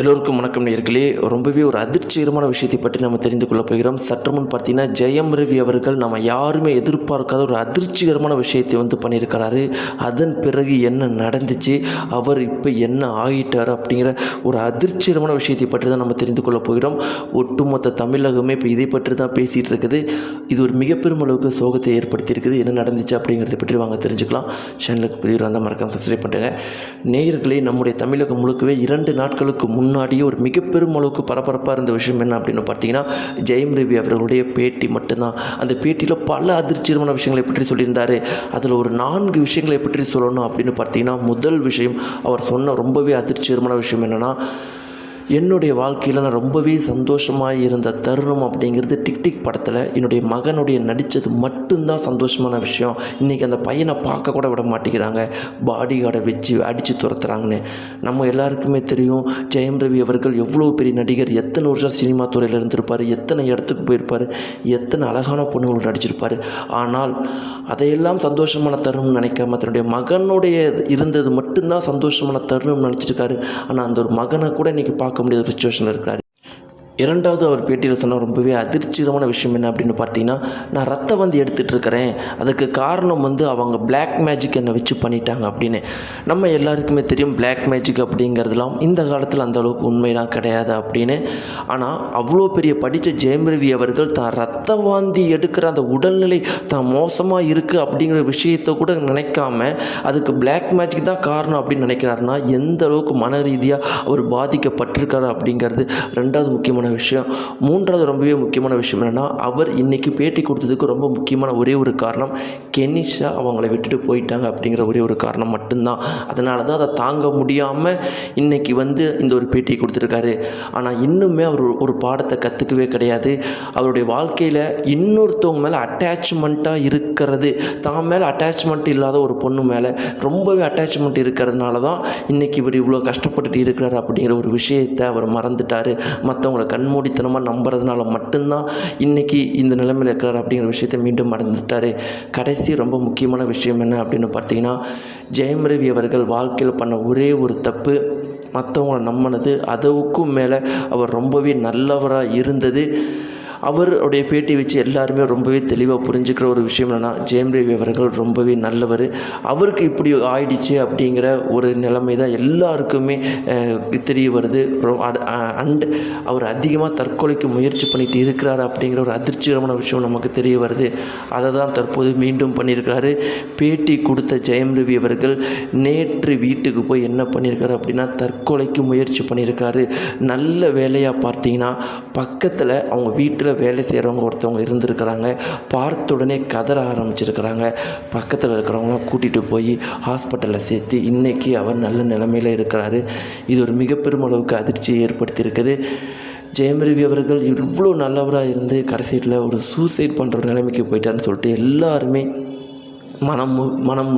எல்லோருக்கும் வணக்கம் நேயர்களே. ரொம்பவே ஒரு அதிர்ச்சிகரமான விஷயத்தை பற்றி நம்ம தெரிந்து கொள்ள போகிறோம். சற்று முன் பார்த்தீங்கன்னா ஜெயம் ரவி அவர்கள் நம்ம யாருமே எதிர்பார்க்காத ஒரு அதிர்ச்சிகரமான விஷயத்தை பண்ணியிருக்கிறாரு. அதன் பிறகு என்ன நடந்துச்சு, அவர் இப்போ என்ன ஆகிட்டார் அப்படிங்கிற ஒரு அதிர்ச்சிகரமான விஷயத்தை பற்றி தான் நம்ம தெரிந்து கொள்ள போகிறோம். ஒட்டுமொத்த தமிழகமே இப்போ இதை பற்றி தான் பேசிகிட்டு இருக்குது. இது ஒரு மிகப்பெரும் அளவுக்கு சோகத்தை ஏற்படுத்தியிருக்குது. என்ன நடந்துச்சு அப்படிங்கிறத பற்றி வாங்க தெரிஞ்சுக்கலாம். சேனலுக்கு புதிய வந்தால் மறக்காம சப்ஸ்கிரைப் பண்ணுங்க. நேயர்களே, நம்முடைய தமிழகம் முழுக்கவே 2 நாட்களுக்கு முன்னாடியே ஒரு மிகப்பெரும் அளவுக்கு பரபரப்பாக இருந்த விஷயம் என்ன அப்படின்னு பார்த்தீங்கன்னா, ஜெயம் ரவி அவர்களுடைய பேட்டி மட்டும்தான். அந்த பேட்டியில் பல அதிர்ச்சிகரமான விஷயங்களை பற்றி சொல்லியிருந்தார். அதில் ஒரு 4 விஷயங்களை பற்றி சொல்லணும் அப்படின்னு பார்த்தீங்கன்னா, முதல் விஷயம் அவர் சொன்ன ரொம்பவே அதிர்ச்சிகரமான விஷயம் என்னென்னா, என்னுடைய வாழ்க்கையில் நான் ரொம்பவே சந்தோஷமாக இருந்த தருணம் அப்படிங்கிறது டிக் படத்தில் என்னுடைய மகனுடைய நடித்தது மட்டும்தான் சந்தோஷமான விஷயம். இன்றைக்கி அந்த பையனை பார்க்க கூட விட மாட்டேங்கிறாங்க, பாடி கார்டை வச்சு அடித்து துரத்துறாங்கன்னு. நம்ம எல்லாருக்குமே தெரியும் ஜெயம் ரவி அவர்கள் எவ்வளோ பெரிய நடிகர், எத்தனை வருஷம் சினிமா துறையில் இருந்திருப்பார், எத்தனை இடத்துக்கு போயிருப்பார், எத்தனை அழகான பொண்ணுங்களோட நடிச்சிருப்பார். ஆனால் அதையெல்லாம் சந்தோஷமான தருணம் நினைக்காம தன்னுடைய மகனுடைய இருந்தது மட்டும்தான் சந்தோஷமான தருணம் நினச்சிருக்காரு. ஆனால் அந்த ஒரு மகனை கூட இன்றைக்கி பார்க்க முடியாத ஒரு சிச்சுவேஷனில் இருக்கிறார். இரண்டாவது அவர் பேட்டியில் சொன்ன ரொம்பவே அதிர்ச்சிகரமான விஷயம் என்ன அப்படின்னு பார்த்தீங்கன்னா, நான் ரத்த வாந்தி எடுத்துகிட்டு இருக்கிறேன், அதுக்கு காரணம் அவங்க பிளாக் மேஜிக் என்னை வச்சு பண்ணிட்டாங்க அப்படின்னு. நம்ம எல்லாருக்குமே தெரியும் பிளாக் மேஜிக் அப்படிங்கிறதுலாம் இந்த காலத்தில் அந்தளவுக்கு உண்மையெல்லாம் கிடையாது அப்படின்னு. ஆனால் அவ்வளோ பெரிய படித்த ஜெயம் ரவி அவர்கள் தான் ரத்த வாந்தி எடுக்கிற அந்த உடல்நிலை தான் மோசமாக இருக்குது அப்படிங்கிற விஷயத்தை கூட நினைக்காம அதுக்கு பிளாக் மேஜிக் தான் காரணம் அப்படின்னு நினைக்கிறாருன்னா எந்த அளவுக்கு மன ரீதியாக அவர் பாதிக்கப்பட்டிருக்காரு அப்படிங்கிறது ரெண்டாவது முக்கியமான விஷயம். மூன்றாவது ரொம்பவே முக்கியமான விஷயம் என்னென்னா, அவர் இன்றைக்கி பேட்டி கொடுத்ததுக்கு ரொம்ப முக்கியமான ஒரே ஒரு காரணம், கெனிஷா அவங்கள விட்டுட்டு போயிட்டாங்க அப்படிங்கிற ஒரே ஒரு காரணம் மட்டும்தான். அதனால தான் அதை தாங்க முடியாமல் இன்றைக்கி இந்த ஒரு பேட்டியை கொடுத்துருக்காரு. ஆனால் இன்னுமே அவர் ஒரு பாடத்தை கற்றுக்கவே கிடையாது. அவருடைய வாழ்க்கையில் இன்னொருத்தவங்க மேலே அட்டாச்மெண்ட்டாக இருக்கிறது, தான் மேலே அட்டாச்மெண்ட் இல்லாத ஒரு பொண்ணு மேலே ரொம்பவே அட்டாச்மெண்ட் இருக்கிறதுனால தான் இன்றைக்கி இவர் இவ்வளோ கஷ்டப்பட்டுட்டு இருக்கிறார் அப்படிங்கிற ஒரு விஷயத்தை அவர் மறந்துட்டார். மற்றவங்களை கண்மூடித்தனமாக நம்புறதுனால மட்டும்தான் இன்றைக்கி இந்த நிலைமையில் இருக்கிறார் அப்படிங்கிற விஷயத்தை மீண்டும் மறந்துட்டார். கடைசி ரொம்ப முக்கியமான விஷயம் என்ன அப்படின்னு பார்த்தீங்கன்னா, ஜெயம் ரவி அவர்கள் வாழ்க்கையில் பண்ண ஒரே ஒரு தப்பு, மற்றவங்களை நம்பினது. அதுக்கும் மேலே அவர் ரொம்பவே நல்லவராக இருந்தது. அவருடைய பேட்டி வச்சு எல்லாருமே ரொம்பவே தெளிவாக புரிஞ்சுக்கிற ஒரு விஷயம் என்னென்னா, ஜெயம் ரவி அவர்கள் ரொம்பவே நல்லவர், அவருக்கு இப்படி ஆயிடுச்சு அப்படிங்கிற ஒரு நிலைமை தான் எல்லாருக்குமே தெரிய வருது. அண்ட் அவர் அதிகமாக தற்கொலைக்கு முயற்சி பண்ணிட்டு இருக்கிறார் அப்படிங்கிற ஒரு அதிர்ச்சிகரமான விஷயம் நமக்கு தெரிய வருது. அதை தான் தற்போது மீண்டும் பண்ணியிருக்கிறாரு. பேட்டி கொடுத்த ஜெயம் ரவி அவர்கள் நேற்று வீட்டுக்கு போய் என்ன பண்ணியிருக்காரு அப்படின்னா, தற்கொலைக்கு முயற்சி பண்ணியிருக்காரு. நல்ல வேலையாக பார்த்தீங்கன்னா, பக்கத்தில் அவங்க வீட்டில் வேலை செய்கிறவங்க ஒருத்தவங்க இருந்திருக்கிறாங்க. பார்த்த உடனே கதற ஆரம்பிச்சிருக்கிறாங்க. பக்கத்தில் இருக்கிறவங்களாம் கூட்டிகிட்டு போய் ஹாஸ்பிட்டலில் சேர்த்து இன்றைக்கி அவர் நல்ல நிலைமையில் இருக்கிறாரு. இது ஒரு மிகப்பெரும் அளவுக்கு அதிர்ச்சியை ஏற்படுத்தியிருக்குது. ஜெயம் ரவி அவர்கள் இவ்வளோ நல்லவராக இருந்து கடைசியில் ஒரு சூசைட் பண்ணுற ஒரு நிலைமைக்கு போயிட்டான்னு சொல்லிட்டு எல்லாருமே மனம்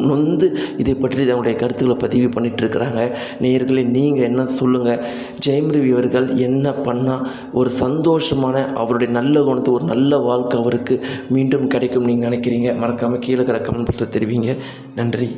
நொந்து இதை பற்றி தன்னுடைய கருத்துக்களை பதிவு பண்ணிகிட்ருக்கிறாங்க. நேயர்களே, நீங்கள் என்ன சொல்லுங்கள்? ஜெயம் ரவி அவர்கள் என்ன பண்ணால் ஒரு சந்தோஷமான அவருடைய நல்ல குணத்தை, ஒரு நல்ல வாழ்க்கை அவருக்கு மீண்டும் கிடைக்கும் நீங்கள் நினைக்கிறீங்க? மறக்காமல் கீழே கிடக்க கமெண்ட் பாக்ஸில் தெரிவிங்க. நன்றி.